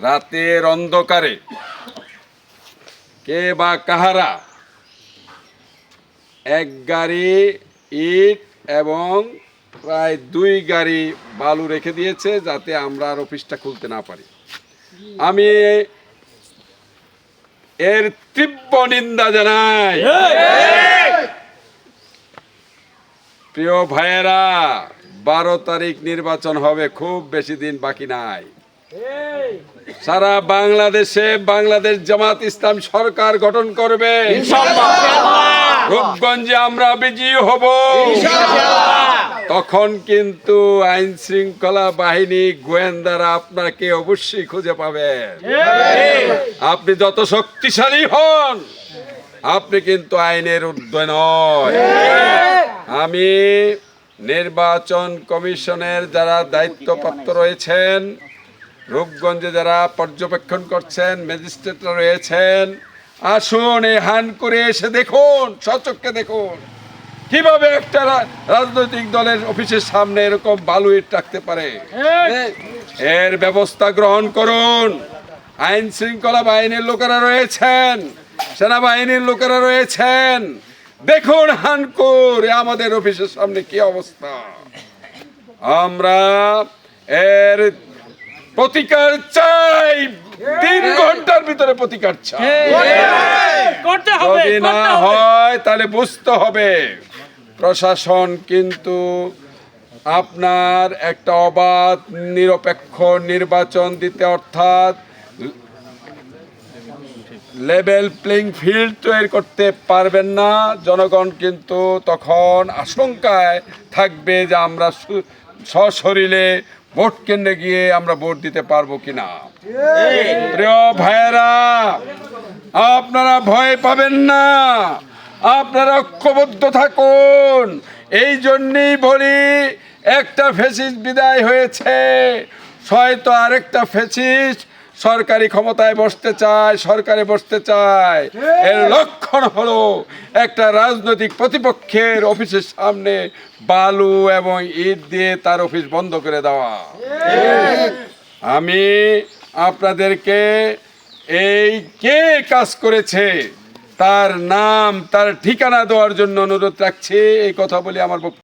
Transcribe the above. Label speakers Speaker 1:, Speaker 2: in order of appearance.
Speaker 1: রাতের অন্ধকারে কে বা কাহারা এক গাড়ি ইট এবং প্রায় 2 গাড়ি বালু রেখে দিয়েছে যাতে আমরা আর অফিসটা খুলতে না পারি। আমি এর তীব্র নিন্দা জানাই। প্রিয় ভাইয়েরা, 12 তারিখ নির্বাচন হবে, খুব বেশি দিন বাকি নাই। সারা বাংলাদেশে বাংলাদেশ জামাত ইসলাম সরকার গঠন করবে রূপগঞ্জে আমরা বিজয়ী হব। তখন কিন্তু আইন শৃঙ্খলা বাহিনী গোয়েন্দারা আপনাকে অবশ্যই খুঁজে পাবেন। আপনি যত শক্তিশালী হন, আপনি কিন্তু আইনের ঊর্ধ্বে নয়। আমি নির্বাচন কমিশনের যারা দায়িত্বপ্রাপ্ত রয়েছেন, রূপগঞ্জে যারা পর্যবেক্ষণ করছেন, ম্যাজিস্ট্রেটরা রয়েছেন, আসুন এই হান করে এসে দেখুন, স্বচক্ষে দেখুন কিভাবে একটা রাজনৈতিক দলের অফিসের সামনে এরকম বালু ইট রাখতে পারে। এর ব্যবস্থা গ্রহণ করুন। আইন শৃঙ্খলা বাহিনীর লোকেরা রয়েছেন, সেনাবাহিনীর লোকেরা রয়েছেন, দেখুন হান করে আমাদের অফিসের সামনে কি অবস্থা। আমরা এর প্রতিকার চাই, 3 ঘন্টার ভিতরে প্রতিকার চাই। যদি না হয় তাহলে বুঝতে হবে প্রশাসন কিন্তু আপনার একটা অবাধ নিরপেক্ষ নির্বাচন দিতে, অর্থাৎ লেভেল প্লেইং ফিল্ড তৈরি করতে পারবেন না। জনগণ কিন্তু তখন আশঙ্কায় থাকবে যে আমরা সশরীরে ভোট কেন্দ্রে গিয়ে আমরা ভোট দিতে পারবো কিনা। প্রিয় ভাইয়েরা, আপনারা ভয় পাবেন না, আপনারা ঐক্যবদ্ধ থাকুন। এই জন্যই বলি, একটা ফ্যাসিস্ট বিদায় হয়েছে, হয়তো আরেকটা ফ্যাসিস্ট সরকারি ক্ষমতায় বসতে চায়, সরকারে বসতে চায়। এর লক্ষণ হলো একটা রাজনৈতিক প্রতিপক্ষের অফিসের সামনে বালু এবং ইট দিয়ে তার অফিস বন্ধ করে দেওয়া। আমি আপনাদেরকে এই কে কাজ করেছে তার নাম, তার ঠিকানা দেওয়ার জন্য অনুরোধ রাখছি। এই কথা বলে আমার বক্তব্য